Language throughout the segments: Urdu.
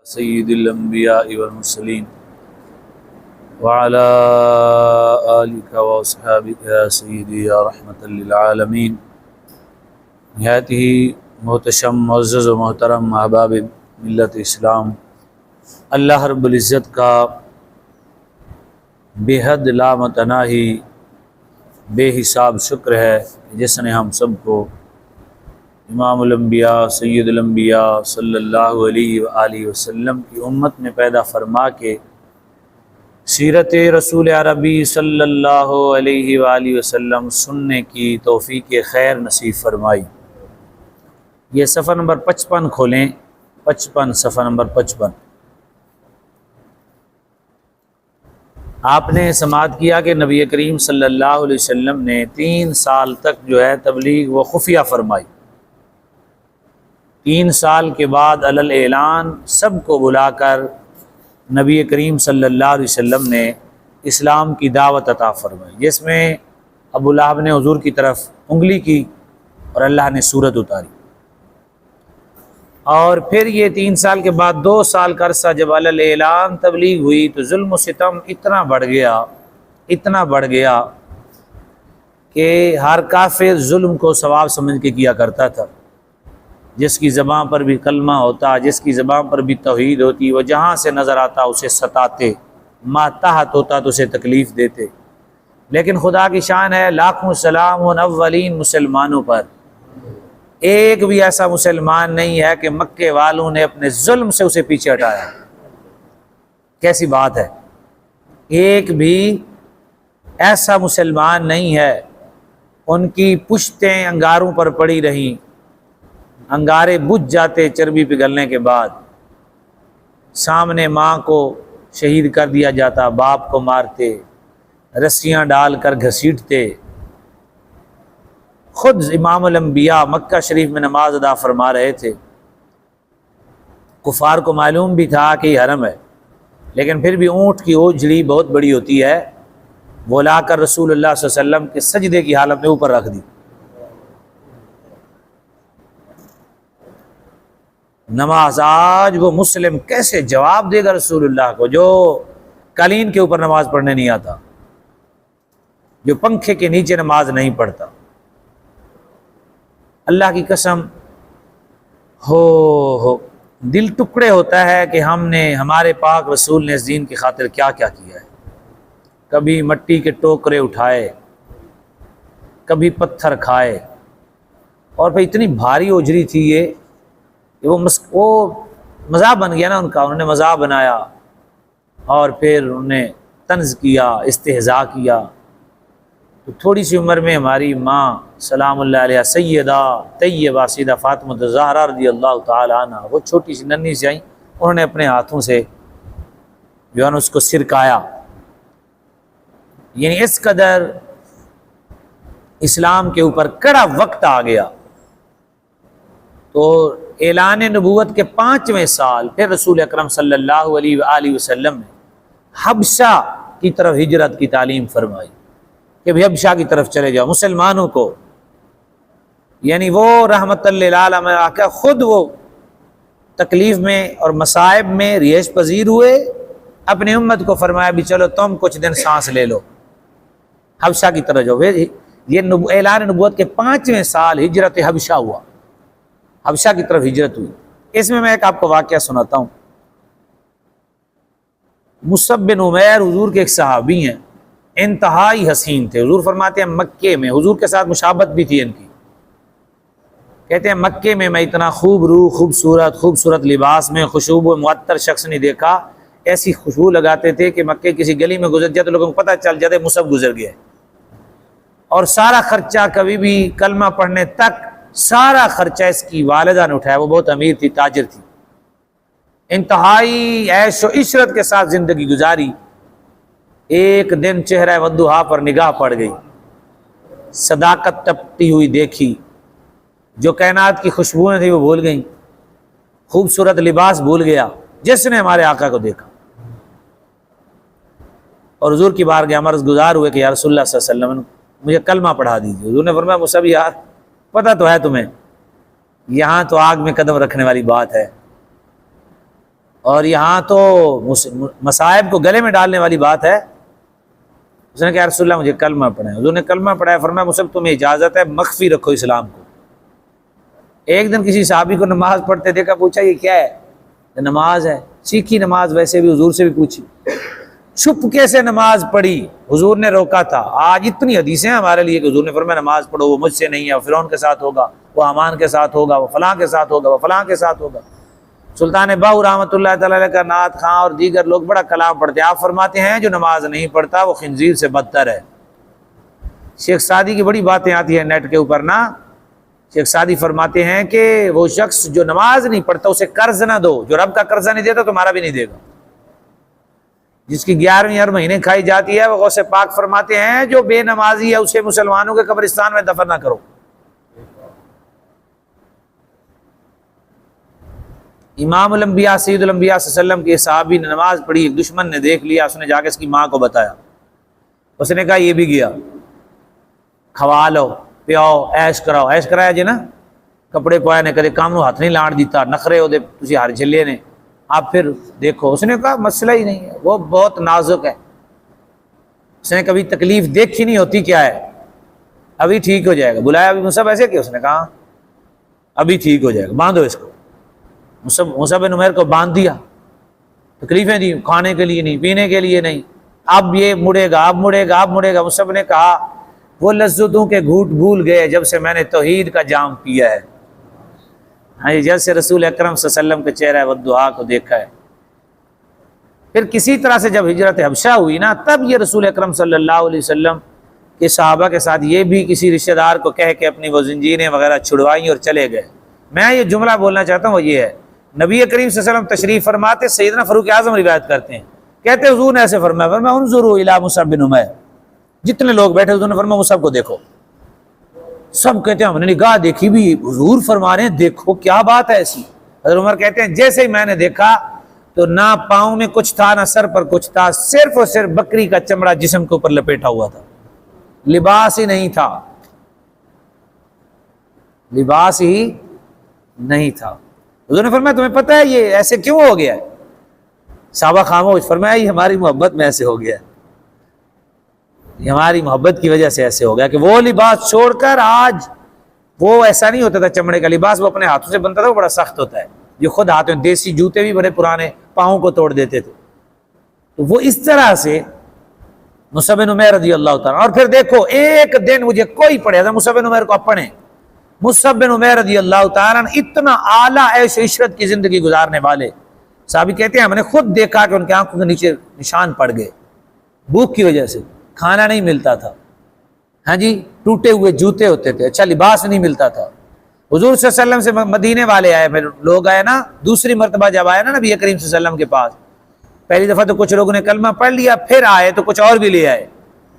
سید الانبیاء والمرسلین وعلى آلک واصحابک یا سیدی یا رحمت للعالمین۔ نہایت ہی محتشم معزز و محترم احباب ملت اسلام، اللہ رب العزت کا بے حد لامتناہی بے حساب شکر ہے جس نے ہم سب کو امام الانبیاء سید الانبیاء صلی اللہ علیہ وآلہ وسلم کی امت میں پیدا فرما کے سیرت رسول عربی صلی اللہ علیہ وآلہ وسلم سننے کی توفیق خیر نصیب فرمائی۔ یہ صفحہ نمبر 55 کھولیں، 55 صفحہ نمبر 55۔ آپ نے سماعت کیا کہ نبی کریم صلی اللہ علیہ وسلم نے 3 سال تک جو ہے تبلیغ و خفیہ فرمائی۔ 3 سال کے بعد علی اعلان سب کو بلا کر نبی کریم صلی اللہ علیہ وسلم نے اسلام کی دعوت عطا فرمائی، جس میں ابو لہب نے حضور کی طرف انگلی کی اور اللہ نے صورت اتاری۔ اور پھر یہ 3 سال کے بعد 2 سال کا عرصہ جب علی اعلان تبلیغ ہوئی تو ظلم و ستم اتنا بڑھ گیا کہ ہر کافر ظلم کو ثواب سمجھ کے کیا کرتا تھا۔ جس کی زبان پر بھی کلمہ ہوتا، جس کی زبان پر بھی توحید ہوتی، وہ جہاں سے نظر آتا اسے ستاتے، ماتحت ہوتا تو اسے تکلیف دیتے۔ لیکن خدا کی شان ہے، لاکھوں سلام ان اولین مسلمانوں پر، ایک بھی ایسا مسلمان نہیں ہے کہ مکے والوں نے اپنے ظلم سے اسے پیچھے ہٹایا۔ کیسی بات ہے، ایک بھی ایسا مسلمان نہیں ہے۔ ان کی پشتیں انگاروں پر پڑی رہیں، انگارے بجھ جاتے چربی پگھلنے کے بعد، سامنے ماں کو شہید کر دیا جاتا، باپ کو مارتے، رسیاں ڈال کر گھسیٹتے۔ خود امام الانبیاء مکہ شریف میں نماز ادا فرما رہے تھے، کفار کو معلوم بھی تھا کہ یہ حرم ہے، لیکن پھر بھی اونٹ کی اوجڑی بہت بڑی ہوتی ہے، وہ لا کر رسول اللہ صلی اللہ علیہ وسلم کے سجدے کی حالت میں اوپر رکھ دی۔ نماز آج وہ مسلم کیسے جواب دے گا رسول اللہ کو جو قالین کے اوپر نماز پڑھنے نہیں آتا، جو پنکھے کے نیچے نماز نہیں پڑھتا؟ اللہ کی قسم ہو دل ٹکڑے ہوتا ہے کہ ہم نے، ہمارے پاک رسول نے اس دین کی خاطر کیا کیا کیا ہے۔ کبھی مٹی کے ٹوکرے اٹھائے، کبھی پتھر کھائے، اور پھر اتنی بھاری اوجری تھی یہ کہ وہ مذاق بن گیا نا ان کا، انہوں نے مذاق بنایا اور پھر انہوں نے طنز کیا، استہزاء کیا۔ تو تھوڑی سی عمر میں ہماری ماں سلام اللہ علیہ سیدہ طیبہ سیدہ فاطمہ الزہرا رضی اللہ تعالی عنہ، وہ چھوٹی سی ننھی سی آئیں، انہوں نے اپنے ہاتھوں سے جو ہے نا اس کو سرکایا۔ یعنی اس قدر اسلام کے اوپر کڑا وقت آ گیا۔ تو اعلان نبوت کے 5ویں سال پھر رسول اکرم صلی اللہ علیہ وآلہ وسلم نے حبشہ کی طرف ہجرت کی تعلیم فرمائی کہ بھی حبشہ کی طرف چلے جاؤ مسلمانوں کو۔ یعنی وہ رحمت للعالمین میں آ کر خود وہ تکلیف میں اور مصائب میں رہائش پذیر ہوئے، اپنی امت کو فرمایا بھی چلو تم کچھ دن سانس لے لو، حبشہ کی طرف جاؤ۔ یہ اعلان نبوت کے 5ویں سال ہجرت حبشہ ہوا، حبشہ کی طرف ہجرت ہوئی۔ اس میں ایک آپ کو واقعہ سناتا ہوں۔ مصعب بن عمیر حضور کے ایک صحابی ہیں، انتہائی حسین تھے۔ حضور فرماتے ہیں مکے میں، حضور کے ساتھ مشابہت بھی تھی ان کی، کہتے ہیں مکے میں میں اتنا خوب روح خوبصورت لباس میں خوشبو معطر شخص نہیں دیکھا۔ ایسی خوشبو لگاتے تھے کہ مکے کسی گلی میں گزر جائے تو لوگوں کو پتہ چل جاتے مصعب گزر گیا ہے۔ اور سارا خرچہ کبھی بھی کلمہ پڑھنے تک سارا خرچہ اس کی والدہ نے اٹھایا، وہ بہت امیر تھی، تاجر تھی، انتہائی عیش و عشرت کے ساتھ زندگی گزاری۔ ایک دن چہرہ ودھا پر نگاہ پڑ گئی، صداقت ٹپتی ہوئی دیکھی، جو کائنات کی خوشبوئیں تھیں وہ بھول گئیں، خوبصورت لباس بھول گیا جس نے ہمارے آقا کو دیکھا، اور حضور کی بارگاہ عرض گزار ہوئے کہ یا رسول اللہ صلی اللہ علیہ وسلم مجھے کلمہ پڑھا دیجیے۔ حضور نے فرمایا مصعب یار پتہ تو ہے تمہیں، یہاں تو آگ میں قدم رکھنے والی بات ہے، اور یہاں تو مصائب کو گلے میں ڈالنے والی بات ہے۔ اس نے کہا رسول اللہ مجھے کلمہ پڑھائیں، حضور نے کلمہ پڑھایا، فرمایا مصعب تمہیں اجازت ہے مخفی رکھو اسلام کو۔ ایک دن کسی صحابی کو نماز پڑھتے دیکھا، پوچھا یہ کیا ہے؟ نماز ہے، سیکھی نماز، ویسے بھی حضور سے بھی پوچھی، چھپکے سے نماز پڑھی، حضور نے روکا تھا۔ آج اتنی حدیثیں ہیں ہمارے لیے کہ حضور نے فرمایا نماز پڑھو، وہ مجھ سے نہیں ہے، وہ فرعون کے ساتھ ہوگا، وہ حامان کے ساتھ ہوگا، وہ فلاں کے ساتھ ہوگا، وہ فلاں کے ساتھ ہوگا۔ سلطان باہو رحمۃ اللہ تعالی علیہ کا نعت خواں اور دیگر لوگ بڑا کلام پڑھتے ہیں، آپ فرماتے ہیں جو نماز نہیں پڑھتا وہ خنزیر سے بدتر ہے۔ شیخ سعدی کی بڑی باتیں آتی ہیں نیٹ کے اوپر نا، شیخ سعدی فرماتے ہیں کہ وہ شخص جو نماز نہیں پڑھتا اسے قرض نہ دو، جو رب کا قرضہ نہیں دیتا تمہارا بھی نہیں دے گا۔ جس کی 11ویں ہر مہینے کھائی جاتی ہے، وہ غوث پاک فرماتے ہیں جو بے نمازی ہے اسے مسلمانوں کے قبرستان میں دفن نہ کرو۔ امام الانبیاء سید الانبیاء صلی اللہ علیہ وسلم کے صحابی نے نماز پڑھی، ایک دشمن نے دیکھ لیا، اس نے جا کے اس کی ماں کو بتایا، اس نے کہا یہ بھی گیا، کھوا لو پیاؤ ایش کراؤ، ایش کرایا جی نا، کپڑے پایا نے کدے کام نو ہاتھ نہیں لاڑ دیتا، نخرے ہو دے تسی ہر جھلے نے، آپ پھر دیکھو۔ اس نے کہا مسئلہ ہی نہیں ہے، وہ بہت نازک ہے، اس نے کبھی تکلیف دیکھی نہیں ہوتی، کیا ہے ابھی ٹھیک ہو جائے گا۔ بلایا ابھی مصعب ایسے کیا؟ اس نے کہا ابھی ٹھیک ہو جائے گا، باندھو اس کو۔ مصعب بن عمیر کو باندھ دیا، تکلیفیں دی، کھانے کے لیے نہیں، پینے کے لیے نہیں، اب یہ مڑے گا، اب مڑے گا، اب مڑے گا۔ مصعب نے کہا وہ لذتوں کے گھوٹ بھول گئے جب سے میں نے توحید کا جام پیا ہے۔ ہاں جب سے رسول اکرم صلی اللہ علیہ وسلم کے چہرہ والدعا کو دیکھا ہے۔ پھر کسی طرح سے جب ہجرت حبشہ ہوئی نا، تب یہ رسول اکرم صلی اللہ علیہ وسلم کے صحابہ کے ساتھ یہ بھی کسی رشتہ دار کو کہہ کے اپنی وہ زنجیریں وغیرہ چھڑوائیں اور چلے گئے۔ میں یہ جملہ بولنا چاہتا ہوں وہ یہ ہے، نبی کریم صلی اللہ علیہ وسلم تشریف فرماتے، سیدنا فاروق اعظم روایت کرتے ہیں، کہتے حضور نے ایسے فرمایا، انظروا الی مصعب بن عمیر، جتنے لوگ بیٹھے حضور نے فرمایا مصعب کو دیکھو۔ سب کہتے ہیں ہم نے نگاہ دیکھی بھی، حضور فرما رہے ہیں دیکھو کیا بات ہے ایسی۔ حضرت عمر کہتے ہیں جیسے ہی میں نے دیکھا تو نہ پاؤں میں کچھ تھا نہ سر پر کچھ تھا، صرف اور صرف بکری کا چمڑا جسم کے اوپر لپیٹا ہوا تھا، لباس ہی نہیں تھا، لباس ہی نہیں تھا۔ حضور نے فرمایا تمہیں پتہ ہے یہ ایسے کیوں ہو گیا ہے؟ صحابہ خاموش، فرمایا یہ ہماری محبت میں ایسے ہو گیا ہے، یہ ہماری محبت کی وجہ سے ایسے ہو گیا کہ وہ لباس چھوڑ کر آج وہ ایسا نہیں ہوتا تھا، چمڑے کا لباس وہ اپنے ہاتھوں سے بنتا تھا، وہ بڑا سخت ہوتا ہے، جو خود ہاتھوں، دیسی جوتے بھی بڑے پرانے پاؤں کو توڑ دیتے تھے۔ تو وہ اس طرح سے مصعب بن عمیر رضی اللہ تعالیٰ، اور پھر دیکھو ایک دن مجھے کوئی پڑھے تھا مصعب بن عمیر کو، آپ پڑھیں، مصعب بن عمیر رضی اللہ تعالیٰ اتنا اعلیٰ عیش و عشرت کی زندگی گزارنے والے صحابی کہتے ہیں ہم نے خود دیکھا کہ ان کی آنکھوں کے نیچے نشان پڑ گئے بھوک کی وجہ سے، کھانا نہیں ملتا تھا، ہاں جی، ٹوٹے ہوئے جوتے ہوتے تھے، اچھا لباس نہیں ملتا تھا۔ حضور صلی اللہ علیہ وسلم سے مدینے والے آئے، پھر لوگ آئے نا، دوسری مرتبہ جب آئے نا نبی کریم صلی اللہ علیہ وسلم کے پاس، پہلی دفعہ تو کچھ لوگوں نے کلمہ پڑھ لیا، پھر آئے تو کچھ اور بھی لے آئے،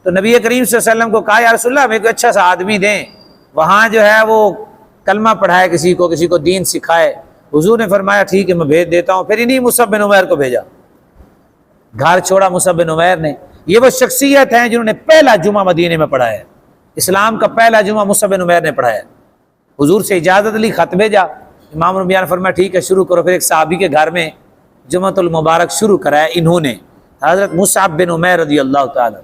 تو نبی کریم صلی اللہ علیہ وسلم کو کہا یا رسول اللہ ہمیں کوئی اچھا سا آدمی دیں، وہاں جو ہے وہ کلمہ پڑھائے، کسی کو دین سکھائے۔ حضور نے فرمایا ٹھیک ہے میں بھیج دیتا ہوں، پھر انہی مصعب بن عمیر کو بھیجا، گھر چھوڑا مصعب بن عمیر نے۔ یہ وہ شخصیت ہیں جنہوں نے پہلا جمعہ مدینے میں پڑھایا ہے، اسلام کا پہلا جمعہ مصعب بن عمیر نے پڑھایا ہے۔ حضور سے اجازت لی، خط بھیجا، امام الانبیاء نے فرمایا ٹھیک ہے شروع کرو، پھر ایک صحابی کے گھر میں جمعۃ المبارک شروع کرایا انہوں نے، حضرت مصعب بن عمیر رضی اللہ تعالی۔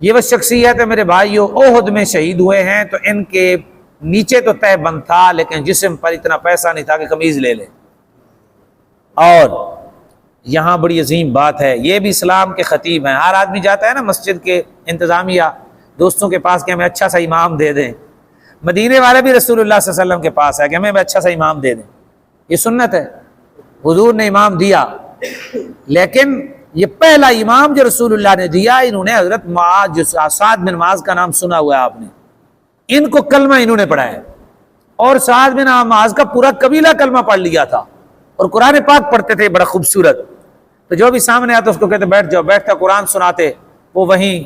یہ وہ شخصیت ہے میرے بھائیو، احد میں شہید ہوئے ہیں تو ان کے نیچے تو تہ بند تھا لیکن جسم پر اتنا پیسہ نہیں تھا کہ قمیض لے لے۔ اور یہاں بڑی عظیم بات ہے، یہ بھی اسلام کے خطیب ہیں، ہر آدمی جاتا ہے نا مسجد کے انتظامیہ دوستوں کے پاس کہ ہمیں اچھا سا امام دے دیں، مدینے والے بھی رسول اللہ صلی اللہ علیہ وسلم کے پاس ہے کہ ہمیں اچھا سا امام دے دیں، یہ سنت ہے، حضور نے امام دیا، لیکن یہ پہلا امام جو رسول اللہ نے دیا انہوں نے حضرت معاذ، جو سعد بن معاذ کا نام سنا ہوا ہے آپ نے، ان کو کلمہ انہوں نے پڑھایا، اور سعد بن معاذ کا پورا قبیلہ کلمہ پڑھ لیا تھا اور قرآن پاک پڑھتے تھے بڑا خوبصورت، تو جو بھی سامنے آتا اس کو کہتے بیٹھ جاؤ، بیٹھتا قرآن سناتے، وہ وہیں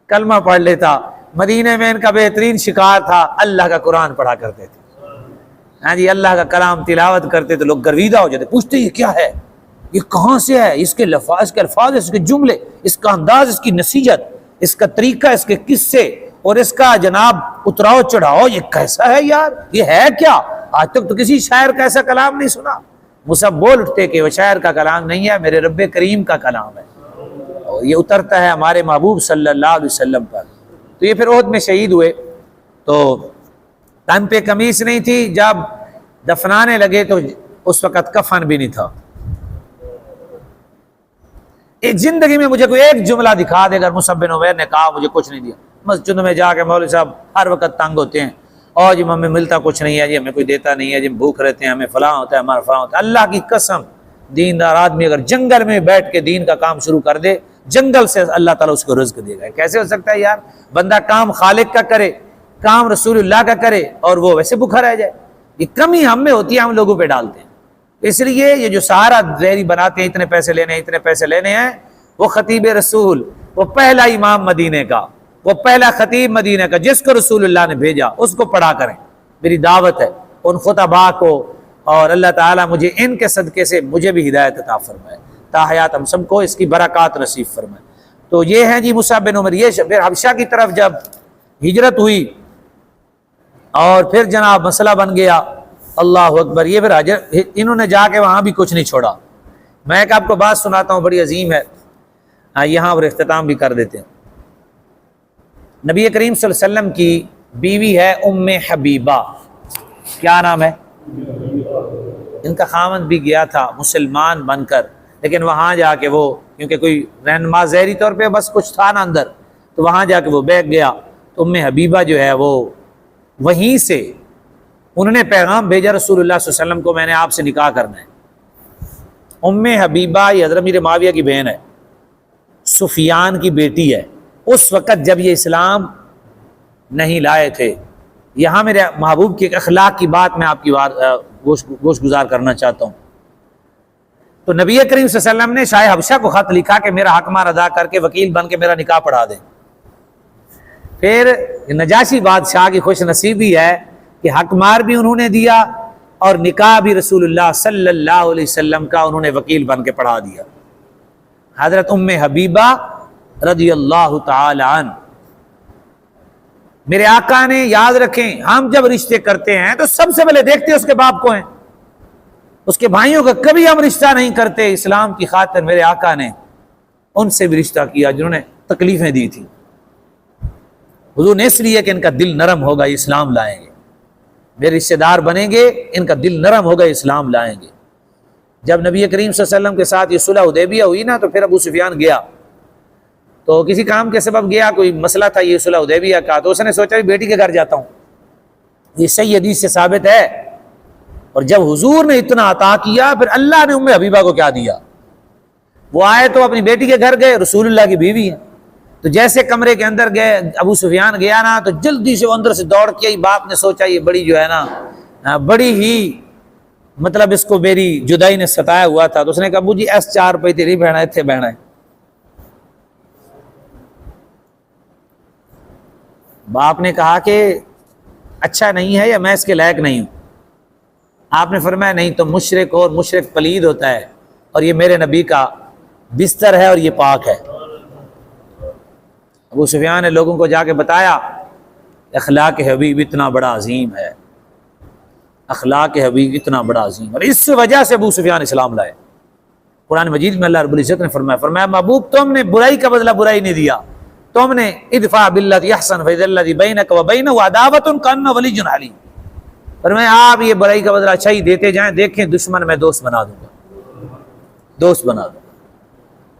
کلمہ پڑھ لیتا۔ مدینے میں ان کا بہترین شکار تھا، اللہ کا قرآن پڑھا کرتے تھے، ہاں جی، اللہ کا کلام تلاوت کرتے تو لوگ گرویدہ ہو جاتے، پوچھتے یہ کیا ہے، یہ کہاں سے ہے، اس کے الفاظ، اس کے جملے، اس کا انداز، اس کی نصیحت، اس کا طریقہ، اس کے قصے اور اس کا جناب اتراؤ چڑھاؤ، یہ کیسا ہے یار، یہ ہے کیا، آج تک تو کسی شاعر کا ایسا کلام نہیں سنا۔ مصعب بول اٹھتے کہ وہ شاعر کا کلام نہیں ہے، میرے رب کریم کا کلام ہے، اور یہ اترتا ہے ہمارے محبوب صلی اللہ علیہ وسلم پر۔ تو یہ پھر احد میں شہید ہوئے، تو تن پہ قمیص نہیں تھی، جب دفنانے لگے تو اس وقت کفن بھی نہیں تھا۔ ایک زندگی میں مجھے کوئی ایک جملہ دکھا دے، اگر مصعب بن عمیر نے کہا مجھے کچھ نہیں دیا۔ مسجد میں جا کے مولوی صاحب ہر وقت تنگ ہوتے ہیں، اور جی ہمیں ملتا کچھ نہیں ہے، جی ہمیں کوئی دیتا نہیں ہے، جی ہم بھوک رہتے ہیں، ہمیں فلاں ہوتا ہے، ہمارا فلاں ہوتا ہے۔ اللہ کی قسم، دیندار آدمی اگر جنگل میں بیٹھ کے دین کا کام شروع کر دے، جنگل سے اللہ تعالیٰ اس کو رزق دے گا۔ کیسے ہو سکتا ہے یار، بندہ کام خالق کا کرے، کام رسول اللہ کا کرے، اور وہ ویسے بھوکا رہ جائے؟ یہ کمی ہم میں ہوتی ہے، ہم لوگوں پہ ڈالتے ہیں۔ اس لیے یہ جو سارا ڈیری بناتے ہیں، اتنے پیسے لینے ہیں، اتنے پیسے لینے ہیں، وہ خطیب رسول، وہ پہلا امام مدینے کا، وہ پہلا خطیب مدینے کا، جس کو رسول اللہ نے بھیجا، اس کو پڑھا کریں۔ میری دعوت ہے ان خطباء کو، اور اللہ تعالیٰ مجھے ان کے صدقے سے مجھے بھی ہدایت عطا فرمائے، تا حیات ہم سب کو اس کی برکات نصیب فرمائے۔ تو یہ ہیں جی مصعب بن عمر۔ یہ پھر حبشہ کی طرف جب ہجرت ہوئی اور پھر جناب مسئلہ بن گیا، اللہ اکبر، یہ پھر انہوں نے جا کے وہاں بھی کچھ نہیں چھوڑا۔ میں ایک آپ کو بات سناتا ہوں، بڑی عظیم ہے، یہاں پر اختتام بھی کر دیتے ہیں۔ نبی کریم صلی اللہ علیہ وسلم کی بیوی ہے ام حبیبہ، کیا نام ہے؟ ان کا خاوند بھی گیا تھا مسلمان بن کر، لیکن وہاں جا کے وہ کیونکہ کوئی رہنما ظاہری طور پہ بس کچھ تھا نا اندر، تو وہاں جا کے وہ بیٹھ گیا۔ تو ام حبیبہ جو ہے وہ وہیں سے انہوں نے پیغام بھیجا رسول اللہ صلی اللہ علیہ وسلم کو، میں نے آپ سے نکاح کرنا ہے۔ ام حبیبہ یہ حضرت امیر معاویہ کی بہن ہے، سفیان کی بیٹی ہے۔ اس وقت جب یہ اسلام نہیں لائے تھے، یہاں میرے محبوب کی ایک اخلاق کی بات میں آپ کی گوش گزار کرنا چاہتا ہوں۔ تو نبی کریم صلی اللہ علیہ وسلم نے شاہ حبشہ کو خط لکھا کہ میرا حق مار ادا کر کے وکیل بن کے میرا نکاح پڑھا دیں۔ پھر نجاشی بادشاہ کی خوش نصیبی ہے کہ حق مار بھی انہوں نے دیا، اور نکاح بھی رسول اللہ صلی اللہ علیہ وسلم کا انہوں نے وکیل بن کے پڑھا دیا۔ حضرت ام حبیبہ رضی اللہ تعالی عنہ، میرے آقا نے، یاد رکھیں، ہم جب رشتے کرتے ہیں تو سب سے پہلے دیکھتے ہیں اس کے باپ کو ہیں، اس کے بھائیوں کا کبھی ہم رشتہ نہیں کرتے۔ اسلام کی خاطر میرے آقا نے ان سے بھی رشتہ کیا جنہوں نے تکلیفیں دی تھی۔ حضور نے اس لیے کہ ان کا دل نرم ہوگا اسلام لائیں گے، میرے رشتہ دار بنیں گے، ان کا دل نرم ہوگا اسلام لائیں گے۔ جب نبی کریم صلی اللہ علیہ وسلم کے ساتھ یہ صلح حدیبیہ ہوئی نا، تو پھر ابو سفیان گیا، تو کسی کام کے سبب گیا، کوئی مسئلہ تھا یہ صلح حدیبیہ کا، تو اس نے سوچا بیٹی کے گھر جاتا ہوں، یہ صحیح حدیث سے ثابت ہے۔ اور جب حضور نے اتنا عطا کیا، پھر اللہ نے ام حبیبہ کو کیا دیا؟ وہ آئے تو اپنی بیٹی کے گھر گئے، رسول اللہ کی بیوی ہیں، تو جیسے کمرے کے اندر گئے، ابو سفیان گیا نا، تو جلدی سے وہ اندر سے دوڑ کے، باپ نے سوچا یہ بڑی جو ہے نا بڑی ہی مطلب اس کو میری جدائی نے ستایا ہوا تھا، تو اس نے کہا ابو جی ایس 4 پہ تیری بہنا اتنے بہنا ہے۔ باپ نے کہا کہ اچھا نہیں ہے یا میں اس کے لائق نہیں ہوں؟ آپ نے فرمایا نہیں، تو مشرک، اور مشرک پلید ہوتا ہے، اور یہ میرے نبی کا بستر ہے اور یہ پاک ہے۔ ابو سفیان نے لوگوں کو جا کے بتایا اخلاق حبیب اتنا بڑا عظیم ہے، اخلاق حبیب اتنا بڑا عظیم، اور اس وجہ سے ابو سفیان اسلام لائے۔ قرآن مجید میں اللہ رب العزت نے فرمایا محبوب تم نے برائی کا بدلہ برائی نہیں دیا، تم نے ادفع باللتی احسن فاذا الذی بینک وبینہ عداوۃ کانہ ولی حلیم، فرمایا آپ یہ برائی کا بدلہ اچھا ہی دیتے جائیں، دیکھیں دشمن میں دوست بنا دوں گا، دوست بنا دوں گا۔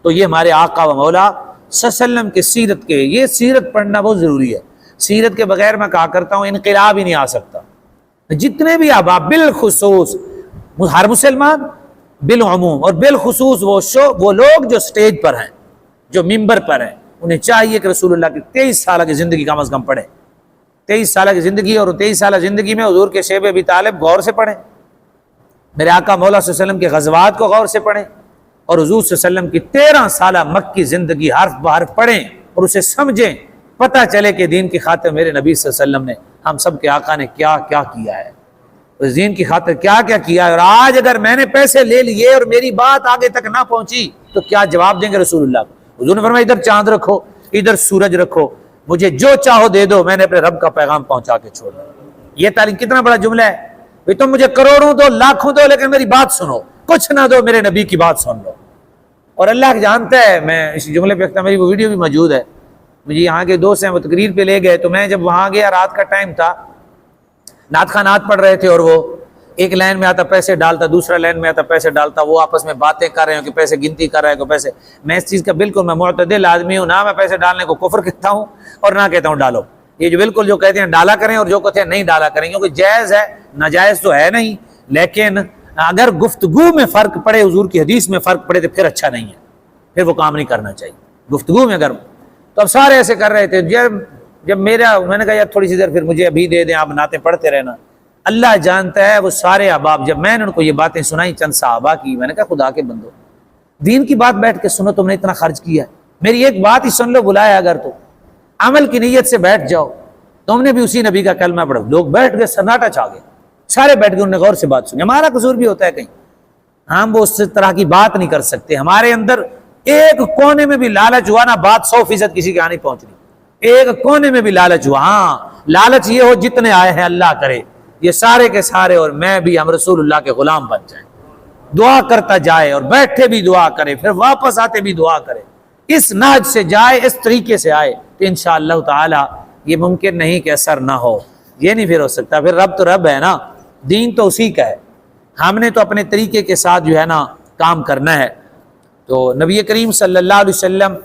تو یہ ہمارے آقا و مولا صلی اللہ علیہ وسلم کے سیرت کے، یہ سیرت پڑھنا بہت ضروری ہے۔ سیرت کے بغیر میں کہا کرتا ہوں انقلاب ہی نہیں آ سکتا۔ جتنے بھی احباب، بالخصوص ہر مسلمان، بالعموم اور بالخصوص وہ لوگ جو سٹیج پر ہیں، جو ممبر پر ہیں، انہیں چاہیے کہ رسول اللہ کی 23 سالہ کی زندگی کم از کم پڑھیں۔ 23 سالہ کی زندگی، اور 23 سالہ زندگی میں حضور کے شیب ابی طالب غور سے پڑھیں، میرے آقا مولا صلی اللہ علیہ وسلم کے غزوات کو غور سے پڑھیں، اور حضور صلی اللہ علیہ وسلم کی 13 سالہ مکی زندگی حرف بحرف پڑھیں اور اسے سمجھیں، پتہ چلے کہ دین کی خاطر میرے نبی صلی اللہ علیہ وسلم نے، ہم سب کے آقا نے کیا کیا کیا ہے، اس دین کی خاطر کیا کیا کیا ہے۔ اور آج اگر میں نے پیسے لے لیے اور میری بات آگے تک نہ پہنچی تو کیا جواب دیں گے رسول اللہ کو؟ حضور نے فرمایا ادھر چاند رکھو، ادھر سورج رکھو، مجھے جو چاہو دے دو، میں نے اپنے رب کا پیغام پہنچا کے چھوڑا۔ یہ تعلیم کتنا بڑا جملہ ہے، تم مجھے کروڑوں دو، لاکھوں دو، لیکن میری بات سنو، کچھ نہ دو، میرے نبی کی بات سن لو۔ اور اللہ جانتا ہے، میں اس جملے پہ میری وہ ویڈیو بھی موجود ہے، مجھے یہاں کے دوست ہیں وہ تقریر پہ لے گئے، تو میں جب وہاں گیا رات کا ٹائم تھا، نعت خواہ نعت پڑھ رہے تھے، اور وہ ایک لائن میں آتا پیسے ڈالتا، دوسرا لائن میں آتا پیسے ڈالتا، وہ آپس میں باتیں کر رہے ہیں کہ پیسے گنتی کر رہے ہیں کہ پیسے۔ میں اس چیز کا بالکل میں معتدل آدمی ہوں، نہ میں پیسے ڈالنے کو کفر کہتا ہوں اور نہ کہتا ہوں ڈالو۔ یہ جو بالکل جو کہتے ہیں ڈالا کریں اور جو کہتے ہیں نہیں ڈالا کریں، کیونکہ جائز ہے، ناجائز تو ہے نہیں، لیکن اگر گفتگو میں فرق پڑے، حضور کی حدیث میں فرق پڑے تو پھر اچھا نہیں ہے، پھر وہ کام نہیں کرنا چاہیے گفتگو میں۔ اگر تو اب سارے ایسے کر رہے تھے، جب میں نے کہا یار تھوڑی سی دیر پھر مجھے ابھی دے دیں، آپ نعتیں پڑھتے رہنا۔ اللہ جانتا ہے وہ سارے احباب، جب میں نے ان کو یہ باتیں سنائی چند صحابہ کی، میں نے کہا خدا کے بندو، دین کی بات بیٹھ کے سنو، تم نے اتنا خرچ کیا ہے، میری ایک بات ہی سن لو، بلایا اگر تو عمل کی نیت سے بیٹھ جاؤ، تم نے بھی اسی نبی کا کلمہ پڑھو۔ لوگ بیٹھ گئے، سناٹا چھا گئے، سارے بیٹھ گئے، انہوں نے غور سے بات سنی۔ ہمارا قصور بھی ہوتا ہے کہیں، ہم وہ اس طرح کی بات نہیں کر سکتے، ہمارے اندر ایک کونے میں بھی لالچ ہوا نا، بات 100% کسی کے آنے پہنچ رہی، ایک کونے میں بھی لالچ ہوا۔ ہاں لالچ یہ ہو جتنے آئے ہیں اللہ کرے یہ سارے کے سارے اور میں بھی ہم رسول اللہ کے غلام بن جائیں، دعا کرتا جائے اور بیٹھے بھی دعا کرے، پھر واپس آتے بھی دعا کرے، اس نہج سے جائے، اس طریقے سے آئے، تو انشاءاللہ تعالی یہ ممکن نہیں کہ اثر نہ ہو، یہ نہیں پھر ہو سکتا۔ پھر رب تو رب ہے نا، دین تو اسی کا ہے، ہم نے تو اپنے طریقے کے ساتھ جو ہے نا کام کرنا ہے۔ تو نبی کریم صلی اللہ علیہ وسلم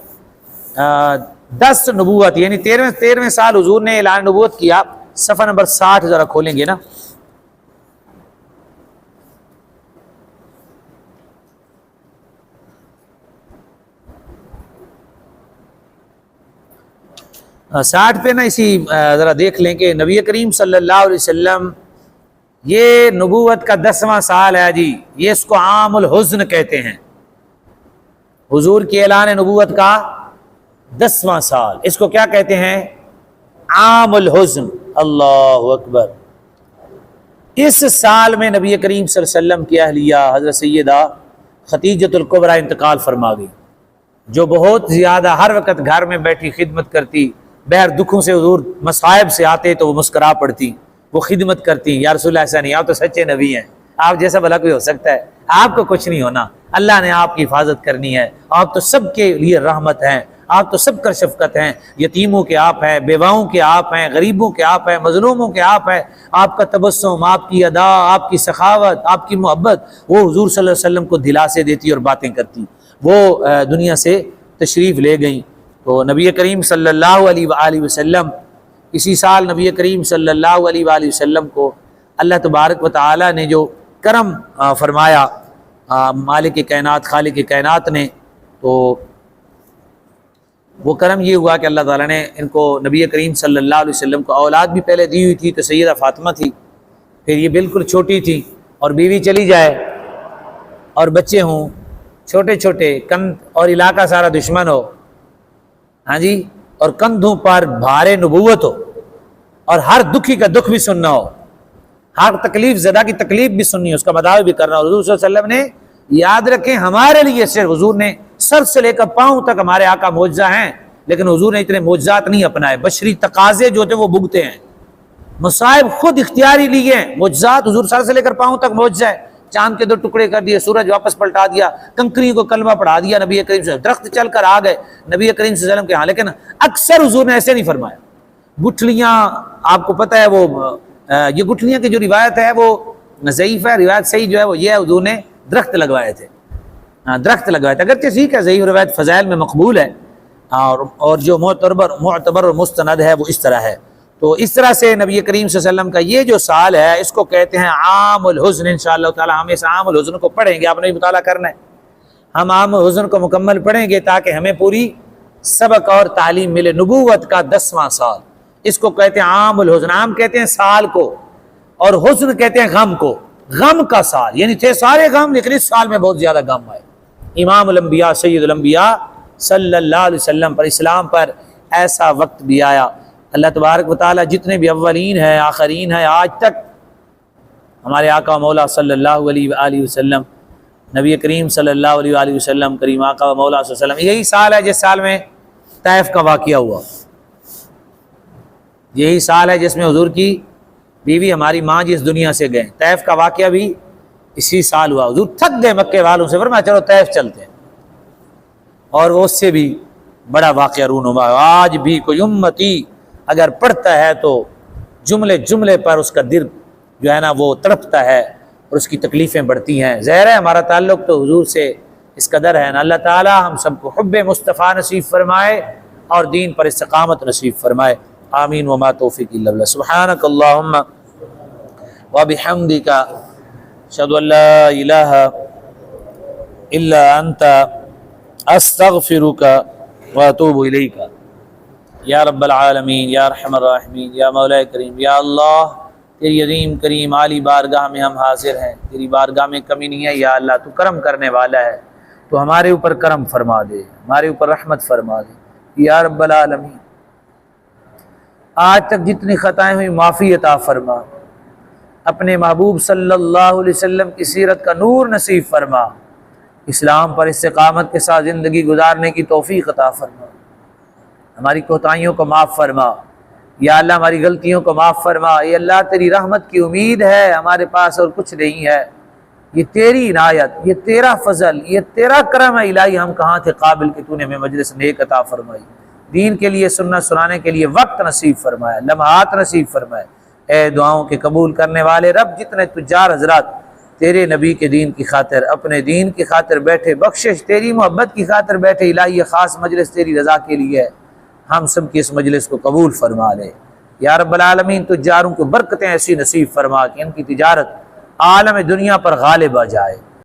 10 نبوت یعنی 13ویں سال حضور نے اعلان نبوت کیا۔ صفحہ نمبر 60 ذرا کھولیں گے نا، ساٹھ پہ نا اسی ذرا دیکھ لیں کہ نبی کریم صلی اللہ علیہ وسلم یہ نبوت کا 10واں سال ہے جی، یہ اس کو عام الحزن کہتے ہیں، حضور کی اعلان نبوت کا 10واں سال، اس کو کیا کہتے ہیں؟ عام الحزن۔ اللہ اکبر۔ اس سال میں نبی کریم صلی اللہ علیہ وسلم کی اہلیہ حضرت سیدہ خدیجۃ الکبریٰ انتقال فرما گئی، جو بہت زیادہ ہر وقت گھر میں بیٹھی خدمت کرتی، بہر دکھوں سے حضور مصائب سے آتے تو وہ مسکرا پڑتی، وہ خدمت کرتی۔ یا رسول اللہ ایسا نہیں، آپ تو سچے نبی ہیں، آپ جیسا بھلا کوئی ہو سکتا ہے، آپ کو کچھ نہیں ہونا، اللہ نے آپ کی حفاظت کرنی ہے، آپ تو سب کے لیے رحمت ہیں، آپ تو سب کا شفقت ہیں، یتیموں کے آپ ہیں، بیواؤں کے آپ ہیں، غریبوں کے آپ ہیں، مظلوموں کے آپ ہیں، آپ کا تبسم، آپ کی ادا، آپ کی سخاوت، آپ کی محبت وہ حضور صلی اللہ علیہ وسلم کو دلاسے دیتی اور باتیں کرتی۔ وہ دنیا سے تشریف لے گئیں۔ تو نبی کریم صلی اللہ علیہ وآلہ وسلم اسی سال نبی کریم صلی اللہ علیہ وآلہ وسلم کو اللہ تبارک و تعالی نے جو کرم فرمایا مالک کائنات خالق کائنات نے، تو وہ کرم یہ ہوا کہ اللہ تعالیٰ نے ان کو نبی کریم صلی اللہ علیہ وسلم کو اولاد بھی پہلے دی ہوئی تھی، تو سیدہ فاطمہ تھی، پھر یہ بالکل چھوٹی تھی، اور بیوی چلی جائے اور بچے ہوں چھوٹے چھوٹے، کند اور علاقہ سارا دشمن ہو، ہاں جی، اور کندھوں پر بھارے نبوت ہو، اور ہر دکھی کا دکھ بھی سننا ہو، ہر تکلیف زدہ کی تکلیف بھی سننی ہے، اس کا مداوع بھی کرنا ہو۔ حضور صلی اللہ علیہ وسلم نے یاد رکھیں ہمارے لیے صرف حضور نے سر سے لے کر پاؤں تک ہمارے آقا معجزہ ہیں، لیکن حضور نے اتنے معجزات نہیں اپنائے، بشری تقاضے جو تھے وہ بھگتے ہیں، مصائب خود اختیاری لیے ہیں، معجزات حضور سر سے لے کر پاؤں تک معجزہ ہے، چاند کے 2 ٹکڑے کر دیے، سورج واپس پلٹا دیا، کنکری کو کلمہ پڑھا دیا نبی کریم صلی اللہ علیہ وسلم، درخت چل کر آ گئے نبی کریم صلی اللہ علیہ وسلم کے ہاں، لیکن اکثر حضور نے ایسے نہیں فرمایا۔ گٹھلیاں آپ کو پتہ ہے، وہ یہ گٹھلیاں کی جو روایت ہے وہ ضعیف ہے، روایت صحیح جو ہے وہ یہ ہے حضور نے درخت لگوائے تھے، درخت لگوائے تھے، اگرچہ ٹھیک ہے ضعیف روایت فضائل میں مقبول ہے، اور جو معتبر اور مستند ہے وہ اس طرح ہے۔ تو اس طرح سے نبی کریم صلی اللہ علیہ وسلم کا یہ جو سال ہے اس کو کہتے ہیں عام الحزن۔ انشاءاللہ تعالی ہم اس عام الحزن کو پڑھیں گے، آپ نے بھی مطالعہ کرنا ہے، ہم عام الحزن کو مکمل پڑھیں گے تاکہ ہمیں پوری سبق اور تعلیم ملے۔ نبوت کا 10واں سال، اس کو کہتے ہیں عام الحزن۔ عام کہتے ہیں سال کو، اور حزن کہتے ہیں غم کو، غم کا سال، یعنی تھے سارے غم لیکن اس سال میں بہت زیادہ غم آئے۔ امام الانبیاء سید الانبیاء صلی اللہ علیہ وسلم پر، اسلام پر ایسا وقت بھی آیا۔ اللہ تبارک و تعالی جتنے بھی اولین ہیں آخرین ہیں آج تک، ہمارے آقا و مولا صلی اللہ علیہ وآلہ وسلم، نبی کریم صلی اللہ علیہ وآلہ وسلم، کریم آقا و مولا صلی اللہ علیہ وسلم، یہی سال ہے جس سال میں طائف کا واقعہ ہوا، یہی سال ہے جس میں حضور کی بیوی ہماری ماں جس دنیا سے گئے۔ طائف کا واقعہ بھی اسی سال ہوا، حضور تھک گئے مکے والوں سے، فرمایا چلو طیف چلتے ہیں، اور وہ اس سے بھی بڑا واقعہ رونما ہے۔ آج بھی کوئی امتی اگر پڑھتا ہے تو جملے جملے پر اس کا دل جو ہے نا وہ تڑپتا ہے اور اس کی تکلیفیں بڑھتی ہیں۔ ظاہر ہے ہمارا تعلق تو حضور سے اس قدر ہے نا، اللہ تعالی ہم سب کو حب مصطفیٰ نصیب فرمائے اور دین پر استقامت نصیب فرمائے، آمین وما توفیق الا باللہ۔ سبحانک اللہم وبحمدک، اشہد ان لا الہ الا انت، استغفرک واتوب الیک۔ یا رب العالمین، یا ارحم الراحمین، یا مولا کریم، یا اللہ تیری عظیم کریم عالی بارگاہ میں ہم حاضر ہیں، تیری بارگاہ میں کمی نہیں ہے یا اللہ، تو کرم کرنے والا ہے، تو ہمارے اوپر کرم فرما دے، ہمارے اوپر رحمت فرما دے یا رب العالمین۔ آج تک جتنی خطائیں ہوئی معافی عطا فرما، اپنے محبوب صلی اللہ علیہ وسلم کی سیرت کا نور نصیب فرما، اسلام پر استقامت کے ساتھ زندگی گزارنے کی توفیق عطا فرما، ہماری کوتاہیوں کو معاف فرما یا اللہ، ہماری غلطیوں کو معاف فرما۔ اے اللہ تیری رحمت کی امید ہے، ہمارے پاس اور کچھ نہیں ہے، یہ تیری عنایت، یہ تیرا فضل، یہ تیرا کرم ہے الہی، ہم کہاں تھے قابل کہ تو نے ہمیں مجلس نیک عطا فرمائی، دین کے لیے سننا سنانے کے لیے وقت نصیب فرمایا، لمحات نصیب فرمائے۔ اے دعاؤں کے قبول کرنے والے رب، جتنے تجار حضرات تیرے نبی کے دین کی خاطر، اپنے دین کی خاطر بیٹھے، بخشش تیری محبت کی خاطر بیٹھے الہی، یہ خاص مجلس تیری رضا کے لیے ہے، ہم سب کی اس مجلس کو قبول فرما لے یا رب العالمین۔ تجاروں کو برکتیں ایسی نصیب فرما کہ ان کی تجارت عالم دنیا پر غالب آ جائے۔